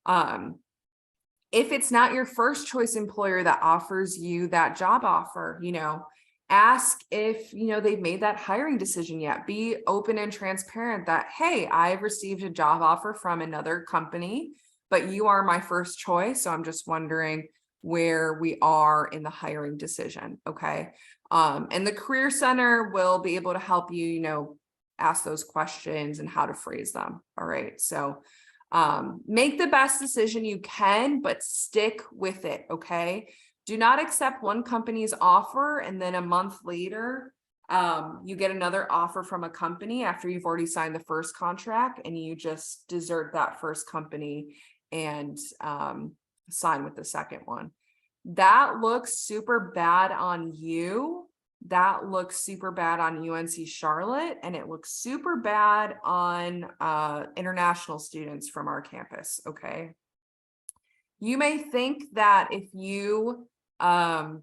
If it's not your first choice employer that offers you that job offer, ask if, they've made that hiring decision yet. Be open and transparent that, hey, I've received a job offer from another company, but you are my first choice. So I'm just wondering where we are in the hiring decision. Okay. And the Career Center will be able to help you, ask those questions and how to phrase them. All right. So make the best decision you can, but stick with it. Okay. Do not accept one company's offer and then a month later, you get another offer from a company after you've already signed the first contract, and you just desert that first company and sign with the second one. That looks super bad on you. That looks super bad on UNC Charlotte, and it looks super bad on international students from our campus. Okay. You may think that if you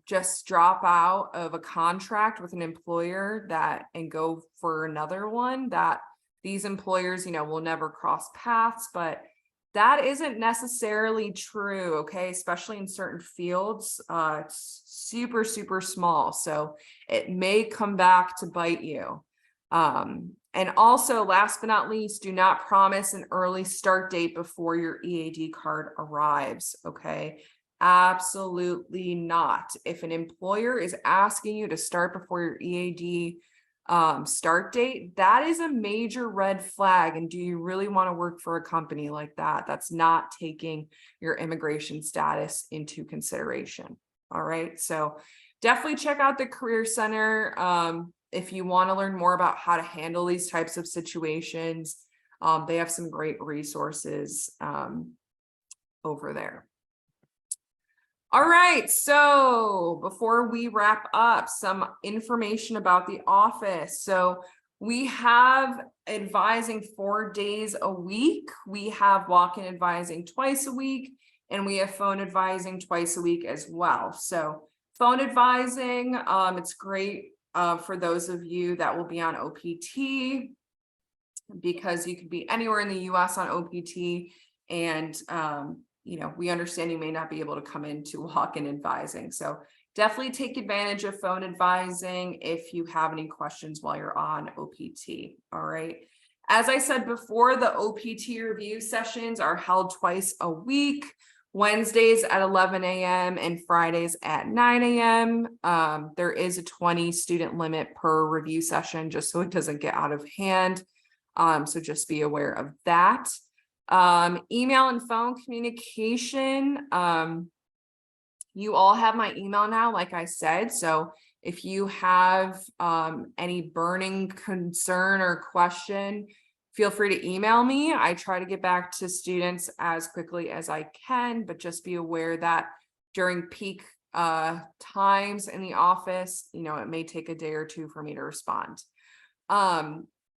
just drop out of a contract with an employer and go for another one, that these employers, will never cross paths, but that isn't necessarily true. Okay. Especially in certain fields, it's super, super small. So it may come back to bite you. And also, last but not least, do not promise an early start date before your EAD card arrives. Okay. Absolutely not. If an employer is asking you to start before your EAD start date, that is a major red flag. And do you really want to work for a company like that that's not taking your immigration status into consideration? All right. So definitely check out the Career Center. If you want to learn more about how to handle these types of situations, they have some great resources over there. All right, so before we wrap up, some information about the office. So we have advising 4 days a week. We have walk-in advising twice a week, and we have phone advising twice a week as well. So phone advising, it's great for those of you that will be on OPT, because you could be anywhere in the US on OPT, and we understand you may not be able to come in to walk-in advising. So definitely take advantage of phone advising if you have any questions while you're on OPT. All right. As I said before, the OPT review sessions are held twice a week, Wednesdays at 11 a.m. and Fridays at 9 a.m. There is a 20 student limit per review session, just so it doesn't get out of hand. So just be aware of that. Email and phone communication. You all have my email now, like I said. So if you have any burning concern or question, feel free to email me. I try to get back to students as quickly as I can, but just be aware that during peak times in the office, it may take a day or two for me to respond.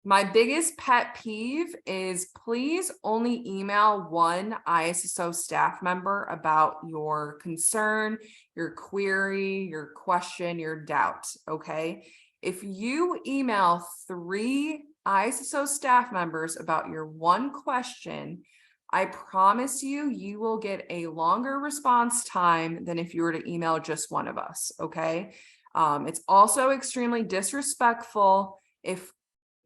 My biggest pet peeve is please only email one ISSO staff member about your concern, your query, your question, your doubt, okay? If you email 3 ISSO staff members about your one question, I promise you, you will get a longer response time than if you were to email just one of us, okay? It's also extremely disrespectful if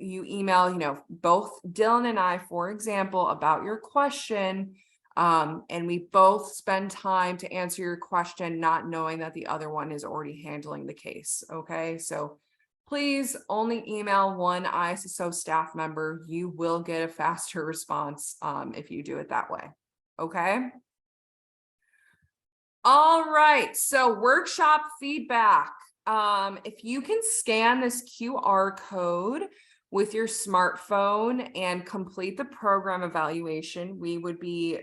you email, both Dylan and I, for example, about your question, and we both spend time to answer your question, not knowing that the other one is already handling the case, okay? So please only email one ISSO staff member. You will get a faster response if you do it that way, okay? All right, so workshop feedback. If you can scan this QR code with your smartphone and complete the program evaluation, we would be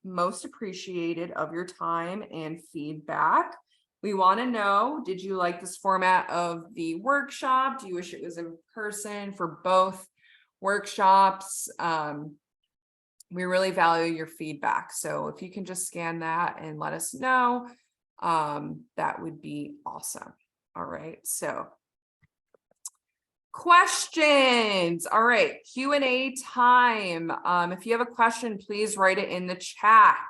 most appreciated of your time and feedback. We want to know, did you like this format of the workshop? Do you wish it was in person for both workshops? We really value your feedback. So if you can just scan that and let us know, that would be awesome. All right, so questions. All right, Q&A time. If you have a question, please write it in the chat.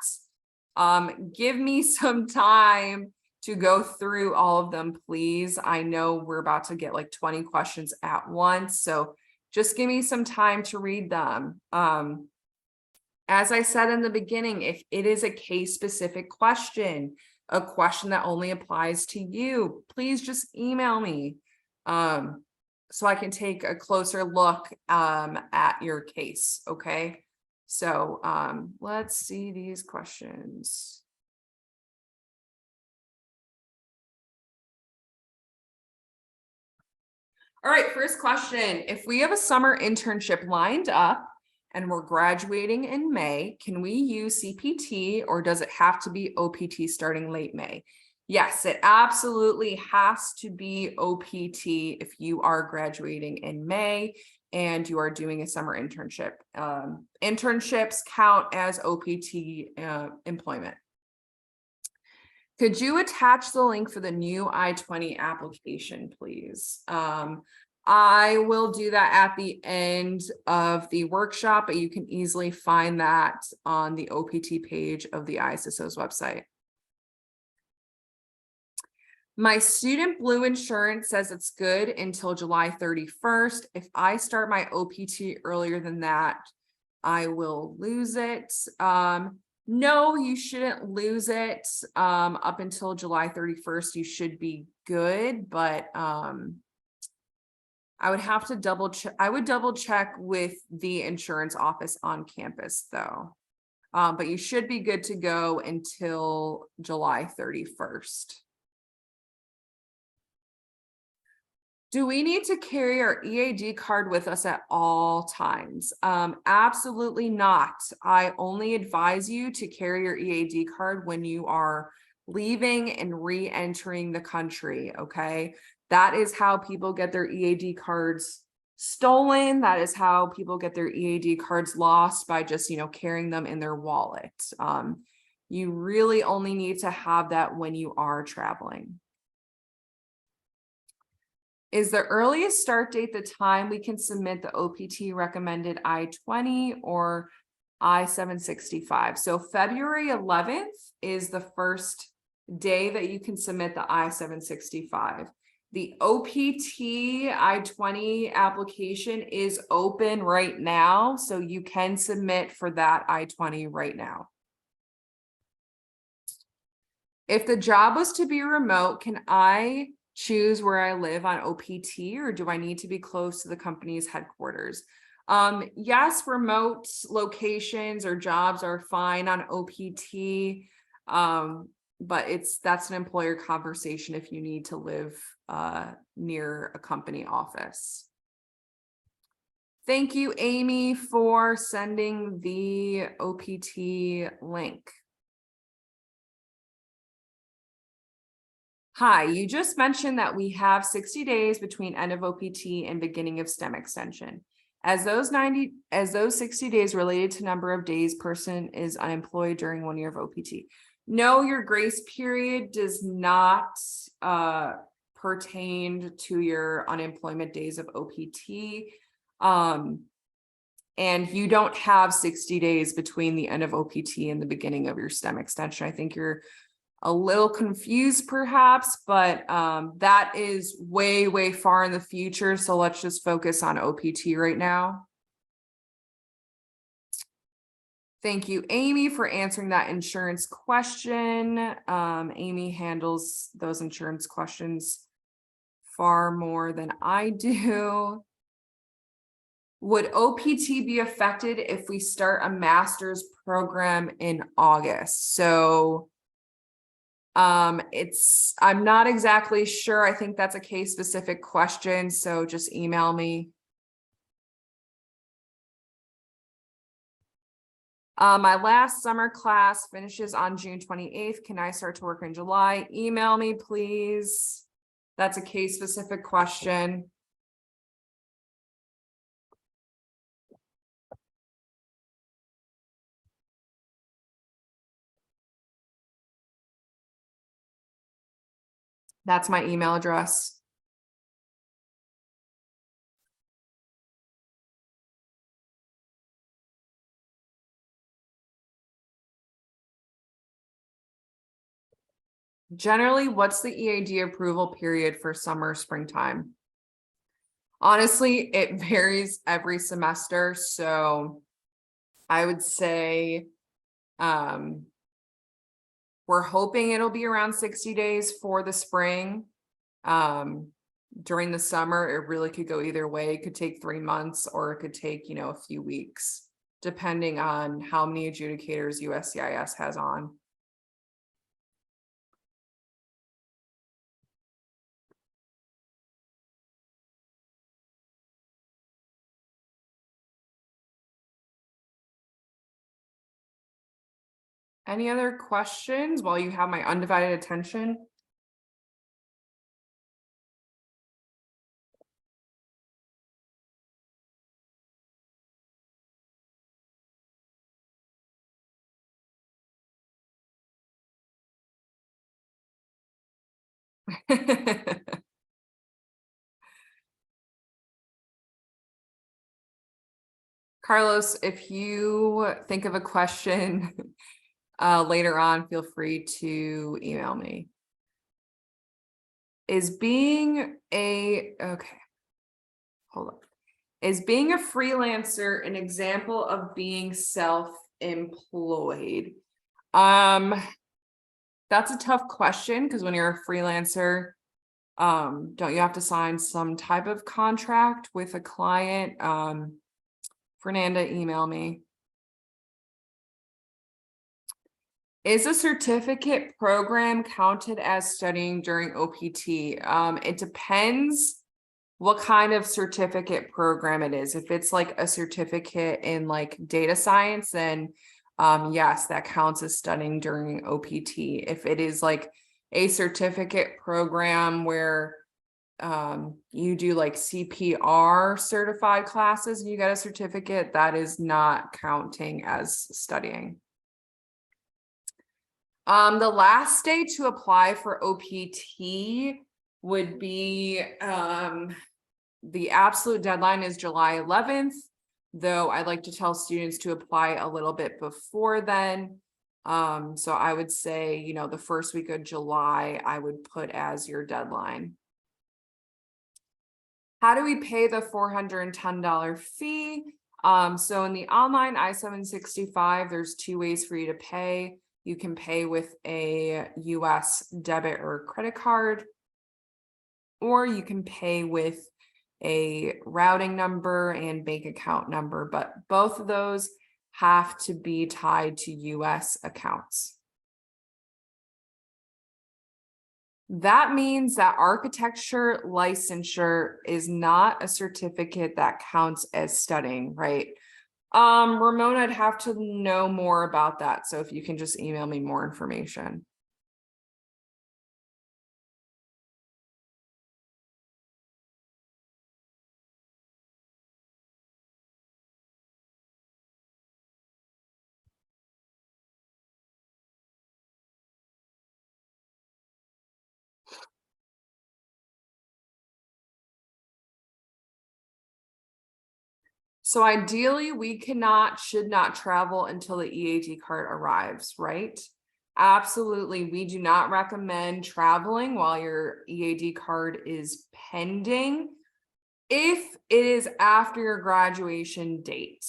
Give me some time to go through all of them, please. I know we're about to get like 20 questions at once, so just give me some time to read them. As I said in the beginning, if it is a case-specific question, a question that only applies to you, please just email me so I can take a closer look at your case, okay? So let's see these questions. All right, first question. If we have a summer internship lined up and we're graduating in May, can we use CPT or does it have to be OPT starting late May? Yes, it absolutely has to be OPT if you are graduating in May and you are doing a summer internship. Internships count as OPT employment. Could you attach the link for the new I-20 application, please? I will do that at the end of the workshop, but you can easily find that on the OPT page of the ISSO's website. My Student Blue insurance says it's good until July 31st. If I start my OPT earlier than that, I will lose it. No, you shouldn't lose it up until July 31st. You should be good, but I would have to double check. I would double check with the insurance office on campus though. But you should be good to go until July 31st. Do we need to carry our EAD card with us at all times? Absolutely not. I only advise you to carry your EAD card when you are leaving and re-entering the country, okay? That is how people get their EAD cards stolen. That is how people get their EAD cards lost by just, carrying them in their wallet. You really only need to have that when you are traveling. Is the earliest start date the time we can submit the OPT recommended I-20 or I-765? So February 11th is the first day that you can submit the I-765. The OPT I-20 application is open right now, so you can submit for that I-20 right now. If the job was to be remote, can I choose where I live on OPT, or do I need to be close to the company's headquarters? Yes, remote locations or jobs are fine on OPT, but that's an employer conversation if you need to live near a company office. Thank you, Amy, for sending the OPT link. Hi, you just mentioned that we have 60 days between end of OPT and beginning of STEM extension. As those 60 days related to number of days person is unemployed during 1 year of OPT. No, your grace period does not pertain to your unemployment days of OPT. And you don't have 60 days between the end of OPT and the beginning of your STEM extension. I think you're a little confused perhaps, but that is way, way far in the future. So let's just focus on OPT right now. Thank you, Amy, for answering that insurance question. Amy handles those insurance questions far more than I do. Would OPT be affected if we start a master's program in August? So I'm not exactly sure. I think that's a case specific question. So just email me. My last summer class finishes on June 28th. Can I start to work in July? Email me, please. That's a case specific question. That's my email address. Generally, what's the EAD approval period for summer, springtime? Honestly, it varies every semester. So I would say we're hoping it'll be around 60 days for the spring. During the summer, it really could go either way. It could take 3 months or it could take, a few weeks, depending on how many adjudicators USCIS has on. Any other questions while you have my undivided attention? Carlos, if you think of a question later on, feel free to email me. Is being a freelancer an example of being self-employed? That's a tough question because when you're a freelancer, don't you have to sign some type of contract with a client? Fernanda, email me. Is a certificate program counted as studying during OPT? It depends what kind of certificate program it is. If it's like a certificate in like data science, then yes, that counts as studying during OPT. If it is like a certificate program where you do like CPR certified classes and you get a certificate, that is not counting as studying. The last day to apply for OPT would be the absolute deadline is July 11th, though I'd like to tell students to apply a little bit before then. So I would say, the first week of July, I would put as your deadline. How do we pay the $410 fee? So in the online I-765, there's 2 ways for you to pay. You can pay with a US debit or credit card, or you can pay with a routing number and bank account number, but both of those have to be tied to US accounts. That means that architecture licensure is not a certificate that counts as studying, right? Ramona, I'd have to know more about that. So if you can just email me more information. So ideally, we should not travel until the EAD card arrives, right? Absolutely. We do not recommend traveling while your EAD card is pending if it is after your graduation date.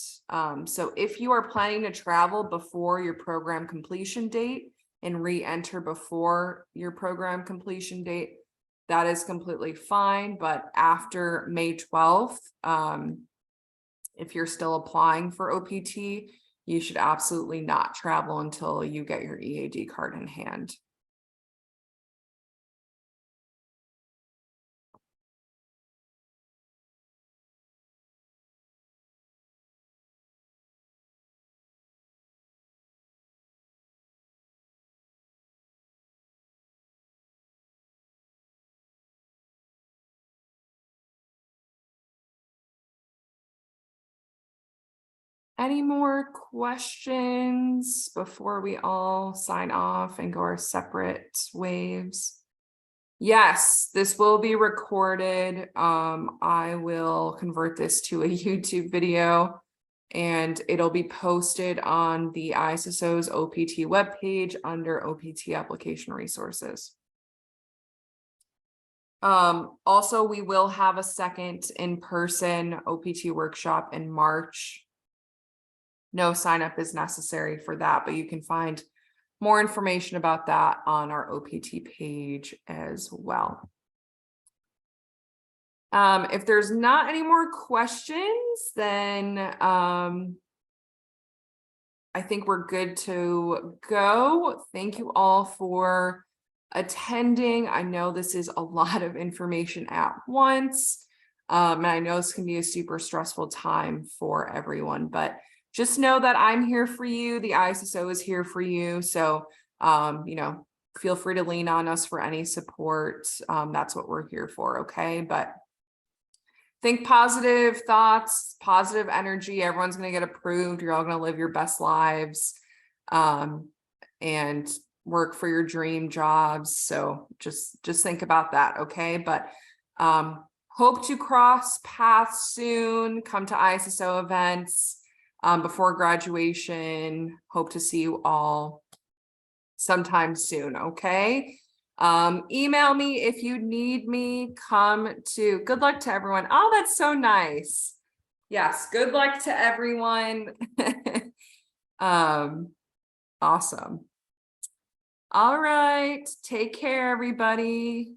So if you are planning to travel before your program completion date and re-enter before your program completion date, that is completely fine. But after May 12th, if you're still applying for OPT, you should absolutely not travel until you get your EAD card in hand. Any more questions before we all sign off and go our separate waves? Yes, this will be recorded. I will convert this to a YouTube video and it'll be posted on the ISSO's OPT webpage under OPT application resources. Also, we will have a second in-person OPT workshop in March. No sign up is necessary for that, but you can find more information about that on our OPT page as well. If there's not any more questions, then I think we're good to go. Thank you all for attending. I know this is a lot of information at once. And I know this can be a super stressful time for everyone, but just know that I'm here for you. The ISSO is here for you. So, you know, feel free to lean on us for any support. That's what we're here for. Okay. But think positive thoughts, positive energy. Everyone's going to get approved. You're all going to live your best lives, and work for your dream jobs. So just think about that. Okay. But, hope to cross paths soon, come to ISSO events before graduation. Hope to see you all sometime soon. Okay. Email me if you need me. Good luck to everyone. Oh, that's so nice. Yes. Good luck to everyone. Awesome. All right. Take care, everybody.